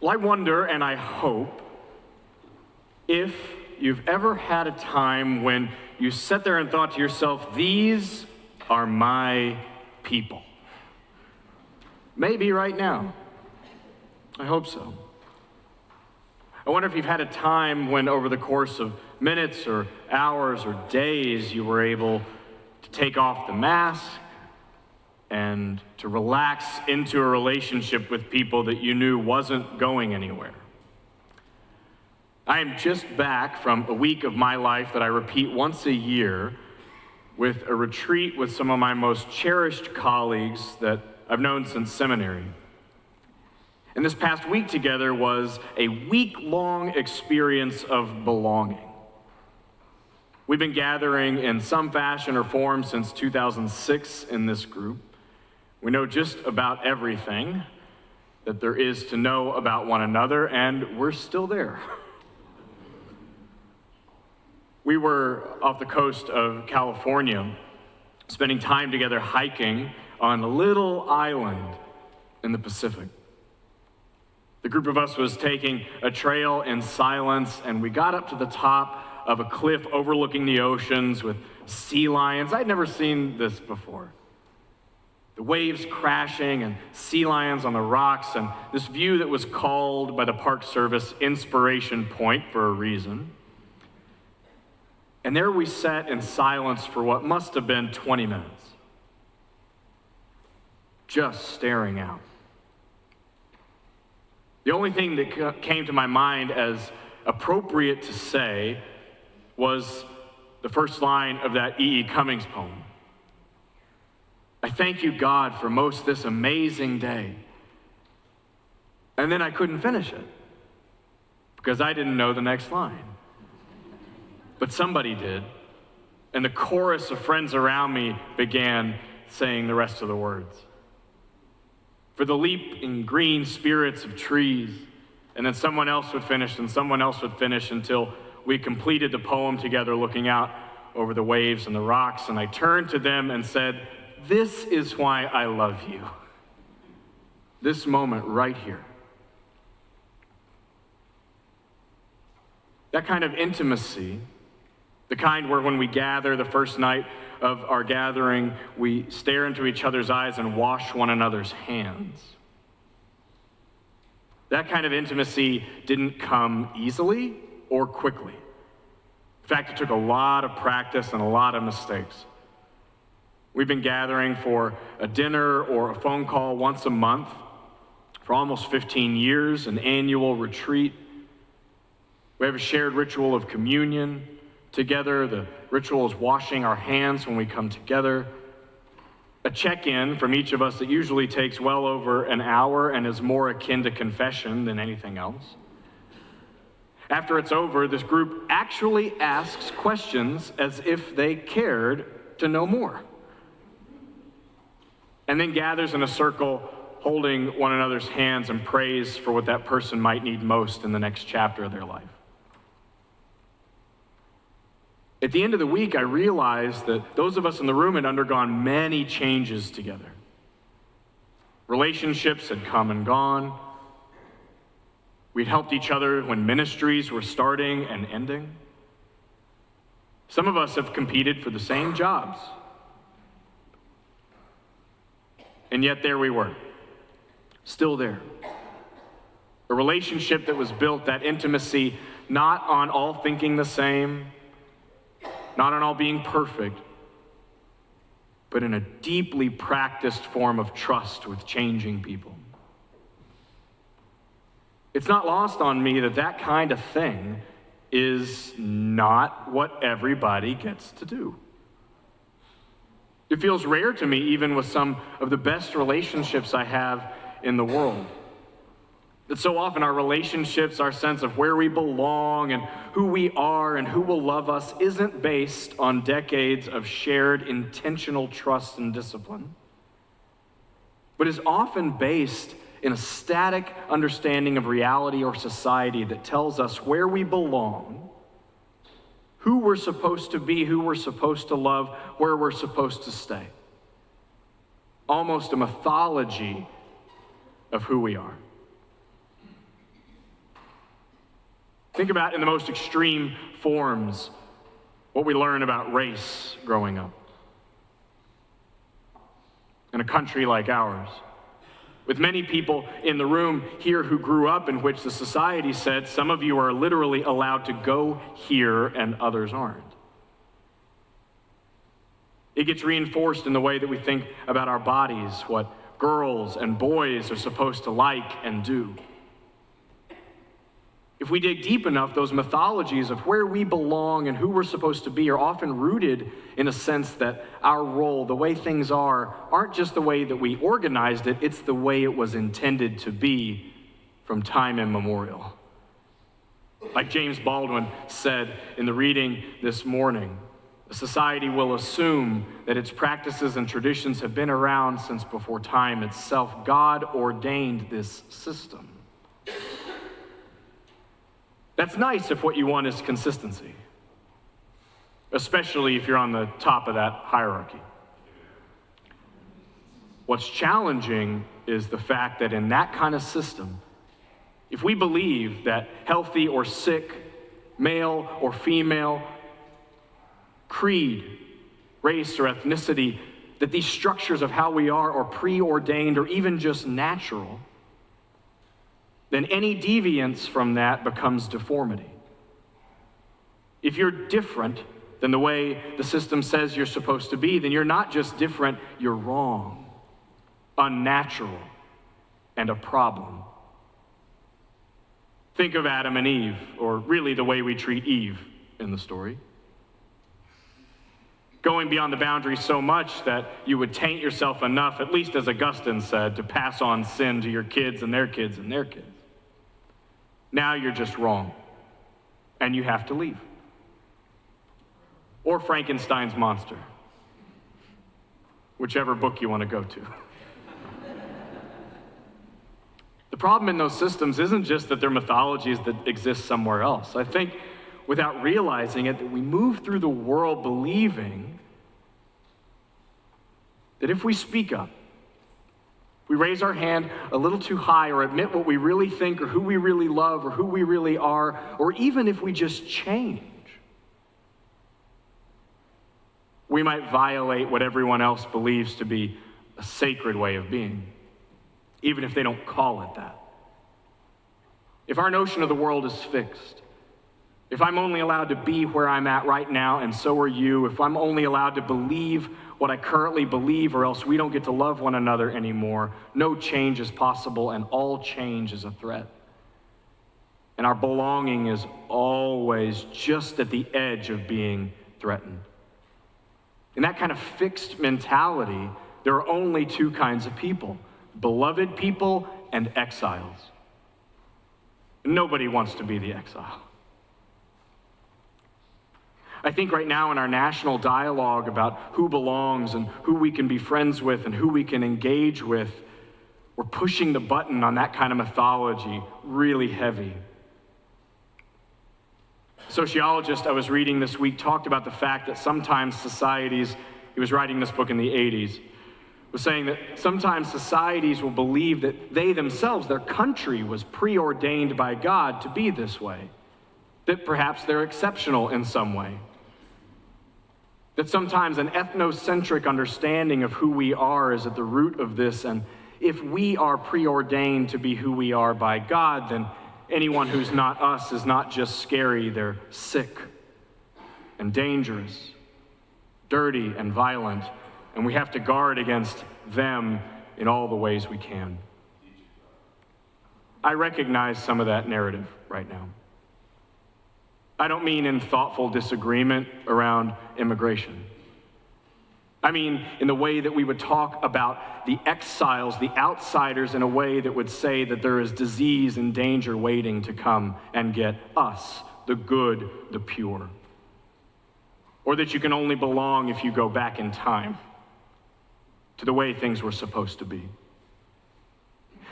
Well, I wonder and I hope if you've ever had a time when you sat there and thought to yourself, these are my people. Maybe right now. I hope so. I wonder if you've had a time when over the course of minutes or hours or days you were able to take off the mask and to relax into a relationship with people that you knew wasn't going anywhere. I am just back from a week of my life that I repeat once a year with a retreat with some of my most cherished colleagues that I've known since seminary. And this past week together was a week-long experience of belonging. We've been gathering in some fashion or form since 2006 in this group. We know just about everything that there is to know about one another, and we're still there. We were off the coast of California, spending time together hiking on a little island in the Pacific. The group of us was taking a trail in silence, and we got up to the top of a cliff overlooking the oceans with sea lions. I'd never seen this before. The waves crashing and sea lions on the rocks, and this view that was called by the Park Service Inspiration Point for a reason. And there we sat in silence for what must have been 20 minutes, just staring out. The only thing that came to my mind as appropriate to say was the first line of that E.E. Cummings poem. I thank you, God, for most this amazing day. And then I couldn't finish it because I didn't know the next line. But somebody did, and the chorus of friends around me began saying the rest of the words. For the leaping green spirits of trees, and then someone else would finish, and someone else would finish until we completed the poem together, looking out over the waves and the rocks, and I turned to them and said, this is why I love you. This moment right here. That kind of intimacy, the kind where when we gather the first night of our gathering, we stare into each other's eyes and wash one another's hands. That kind of intimacy didn't come easily or quickly. In fact, it took a lot of practice and a lot of mistakes. We've been gathering for a dinner or a phone call once a month for almost 15 years, an annual retreat. We have a shared ritual of communion together. The ritual is washing our hands when we come together. A check-in from each of us that usually takes well over an hour and is more akin to confession than anything else. After it's over, this group actually asks questions as if they cared to know more. And then gathers in a circle, holding one another's hands and prays for what that person might need most in the next chapter of their life. At the end of the week, I realized that those of us in the room had undergone many changes together. Relationships had come and gone. We'd helped each other when ministries were starting and ending. Some of us have competed for the same jobs. And yet there we were, still there. A relationship that was built, that intimacy, not on all thinking the same, not on all being perfect, but in a deeply practiced form of trust with changing people. It's not lost on me that that kind of thing is not what everybody gets to do. It feels rare to me, even with some of the best relationships I have in the world. That so often our relationships, our sense of where we belong and who we are and who will love us isn't based on decades of shared intentional trust and discipline, but is often based in a static understanding of reality or society that tells us where we belong, who we're supposed to be, who we're supposed to love, where we're supposed to stay. Almost a mythology of who we are. Think about in the most extreme forms what we learn about race growing up. In a country like ours, with many people in the room here who grew up in which the society said some of you are literally allowed to go here and others aren't. It gets reinforced in the way that we think about our bodies, what girls and boys are supposed to like and do. If we dig deep enough, those mythologies of where we belong and who we're supposed to be are often rooted in a sense that our role, the way things are, aren't just the way that we organized it, it's the way it was intended to be from time immemorial. Like James Baldwin said in the reading this morning, a society will assume that its practices and traditions have been around since before time itself. God ordained this system. That's nice if what you want is consistency, especially if you're on the top of that hierarchy. What's challenging is the fact that in that kind of system, if we believe that healthy or sick, male or female, creed, race, or ethnicity, that these structures of how we are preordained or even just natural, then any deviance from that becomes deformity. If you're different than the way the system says you're supposed to be, then you're not just different, you're wrong, unnatural, and a problem. Think of Adam and Eve, or really the way we treat Eve in the story. Going beyond the boundaries so much that you would taint yourself enough, at least as Augustine said, to pass on sin to your kids and their kids and their kids. Now you're just wrong, and you have to leave. Or Frankenstein's monster, whichever book you want to go to. The problem in those systems isn't just that they're mythologies that exist somewhere else. I think without realizing it, that we move through the world believing that if we speak up, we raise our hand a little too high or admit what we really think or who we really love or who we really are, or even if we just change, we might violate what everyone else believes to be a sacred way of being, even if they don't call it that. If our notion of the world is fixed, if I'm only allowed to be where I'm at right now and so are you, if I'm only allowed to believe what I currently believe or else we don't get to love one another anymore, no change is possible and all change is a threat. And our belonging is always just at the edge of being threatened. In that kind of fixed mentality, there are only two kinds of people: beloved people and exiles. Nobody wants to be the exile. I think right now in our national dialogue about who belongs and who we can be friends with and who we can engage with, we're pushing the button on that kind of mythology really heavy. A sociologist I was reading this week talked about the fact that sometimes societies, he was writing this book in the 80s, was saying that sometimes societies will believe that they themselves, their country, was preordained by God to be this way, that perhaps they're exceptional in some way. That sometimes an ethnocentric understanding of who we are is at the root of this, and if we are preordained to be who we are by God, then anyone who's not us is not just scary, they're sick and dangerous, dirty and violent, and we have to guard against them in all the ways we can. I recognize some of that narrative right now. I don't mean in thoughtful disagreement around immigration. I mean in the way that we would talk about the exiles, the outsiders, in a way that would say that there is disease and danger waiting to come and get us, the good, the pure. Or that you can only belong if you go back in time to the way things were supposed to be.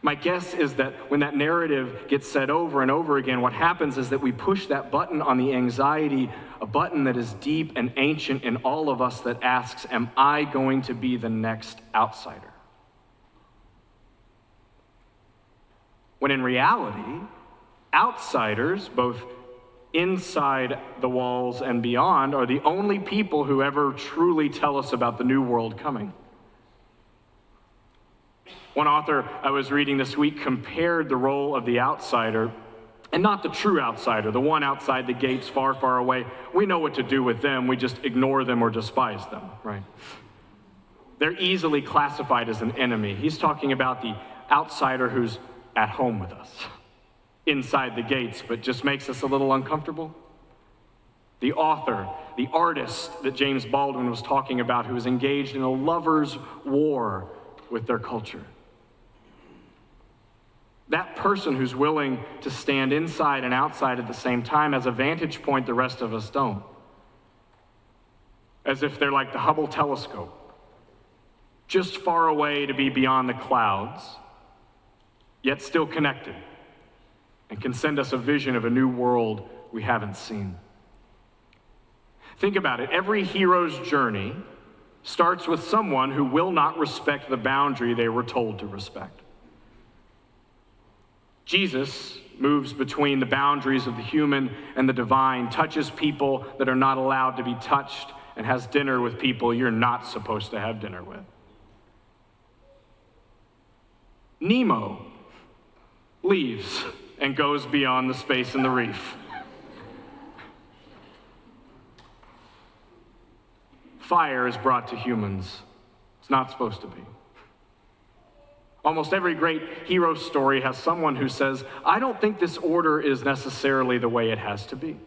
My guess is that when that narrative gets said over and over again, what happens is that we push that button on the anxiety, a button that is deep and ancient in all of us that asks, am I going to be the next outsider? When in reality, outsiders, both inside the walls and beyond are the only people who ever truly tell us about the new world coming. One author I was reading this week compared the role of the outsider, and not the true outsider, the one outside the gates far, far away. We know what to do with them, we just ignore them or despise them, right? They're easily classified as an enemy. He's talking about the outsider who's at home with us, inside the gates, but just makes us a little uncomfortable. The author, the artist that James Baldwin was talking about, who was engaged in a lover's war with their culture. That person who's willing to stand inside and outside at the same time has a vantage point the rest of us don't. As if they're like the Hubble telescope, just far away to be beyond the clouds, yet still connected, and can send us a vision of a new world we haven't seen. Think about it. Every hero's journey starts with someone who will not respect the boundary they were told to respect. Jesus moves between the boundaries of the human and the divine, touches people that are not allowed to be touched, and has dinner with people you're not supposed to have dinner with. Nemo leaves and goes beyond the space in the reef. Fire is brought to humans. It's not supposed to be. Almost every great hero story has someone who says, I don't think this order is necessarily the way it has to be.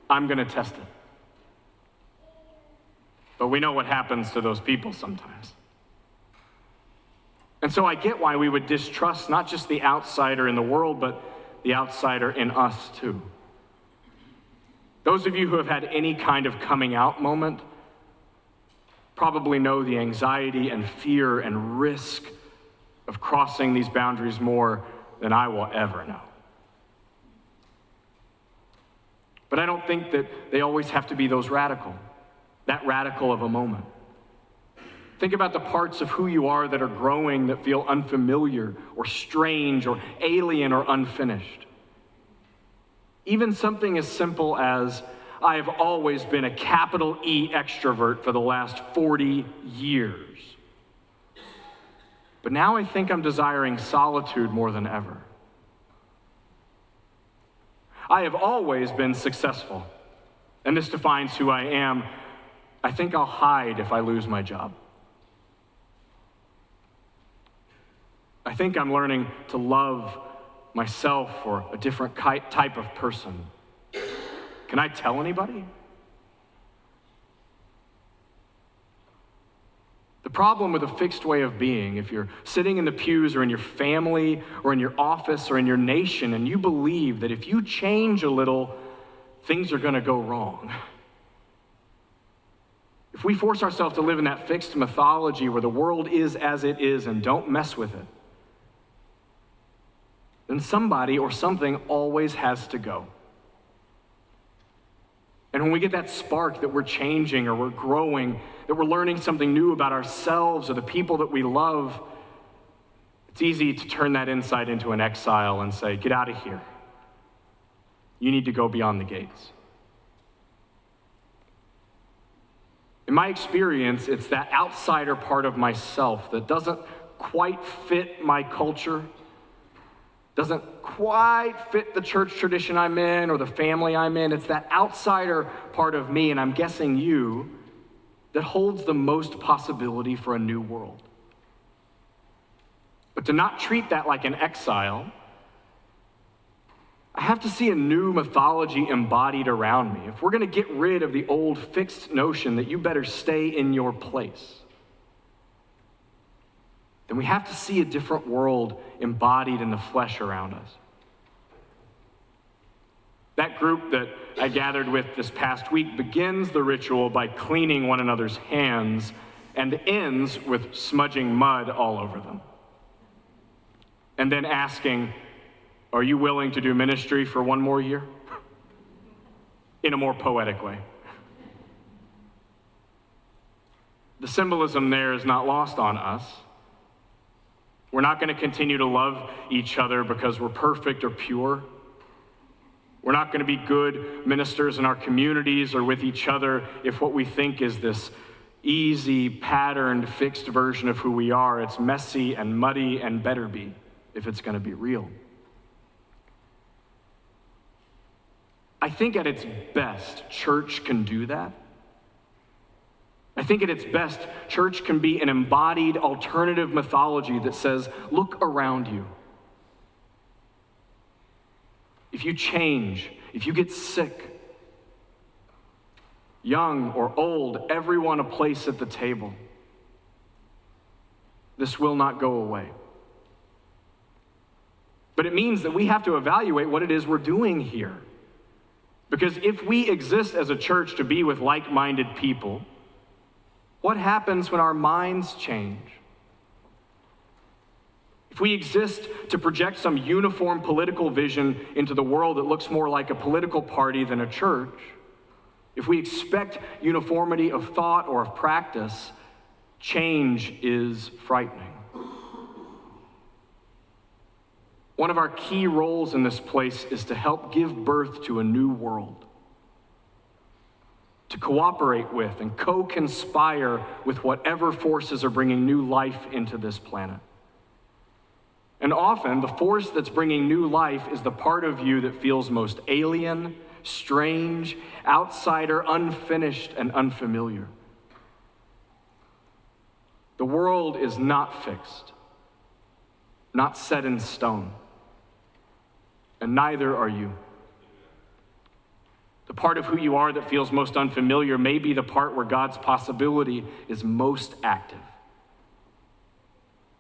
I'm going to test it. But we know what happens to those people sometimes. And so I get why we would distrust not just the outsider in the world, but the outsider in us too. Those of you who have had any kind of coming out moment probably know the anxiety and fear and risk of crossing these boundaries more than I will ever know. But I don't think that they always have to be that radical of a moment. Think about the parts of who you are that are growing that feel unfamiliar or strange or alien or unfinished. Even something as simple as, I have always been a capital E extrovert for the last 40 years. But now I think I'm desiring solitude more than ever. I have always been successful, and this defines who I am. I think I'll hide if I lose my job. I think I'm learning to love myself or a different type of person. Can I tell anybody? The problem with a fixed way of being, if you're sitting in the pews or in your family or in your office or in your nation and you believe that if you change a little, things are going to go wrong. If we force ourselves to live in that fixed mythology where the world is as it is and don't mess with it, then somebody or something always has to go. And when we get that spark that we're changing or we're growing, that we're learning something new about ourselves or the people that we love, it's easy to turn that insight into an exile and say, get out of here. You need to go beyond the gates. In my experience, it's that outsider part of myself that doesn't quite fit my culture, doesn't quite fit the church tradition I'm in or the family I'm in. It's that outsider part of me, and I'm guessing you, that holds the most possibility for a new world. But to not treat that like an exile, I have to see a new mythology embodied around me. If we're going to get rid of the old fixed notion that you better stay in your place, then we have to see a different world embodied in the flesh around us. That group that I gathered with this past week begins the ritual by cleaning one another's hands and ends with smudging mud all over them. And then asking, are you willing to do ministry for one more year? In a more poetic way. The symbolism there is not lost on us. We're not going to continue to love each other because we're perfect or pure. We're not going to be good ministers in our communities or with each other if what we think is this easy, patterned, fixed version of who we are. It's messy and muddy and better be if it's going to be real. I think at its best, church can do that. I think at its best, church can be an embodied alternative mythology that says, look around you. If you change, if you get sick, young or old, everyone a place at the table. This will not go away. But it means that we have to evaluate what it is we're doing here. Because if we exist as a church to be with like-minded people, what happens when our minds change? If we exist to project some uniform political vision into the world that looks more like a political party than a church, if we expect uniformity of thought or of practice, change is frightening. One of our key roles in this place is to help give birth to a new world, to cooperate with and co-conspire with whatever forces are bringing new life into this planet. And often, the force that's bringing new life is the part of you that feels most alien, strange, outsider, unfinished, and unfamiliar. The world is not fixed, not set in stone, and neither are you. The part of who you are that feels most unfamiliar may be the part where God's possibility is most active.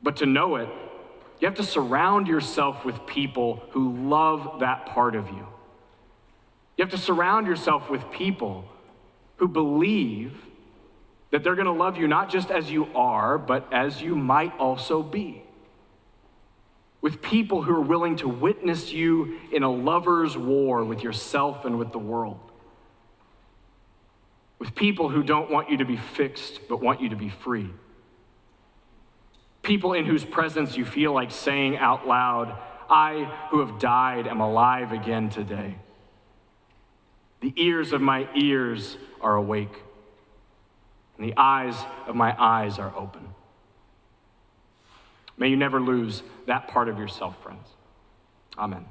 But to know it, you have to surround yourself with people who love that part of you. You have to surround yourself with people who believe that they're going to love you not just as you are, but as you might also be. With people who are willing to witness you in a lover's war with yourself and with the world. With people who don't want you to be fixed, but want you to be free. People in whose presence you feel like saying out loud, I who have died am alive again today. The ears of my ears are awake, and the eyes of my eyes are open. May you never lose that part of yourself, friends. Amen.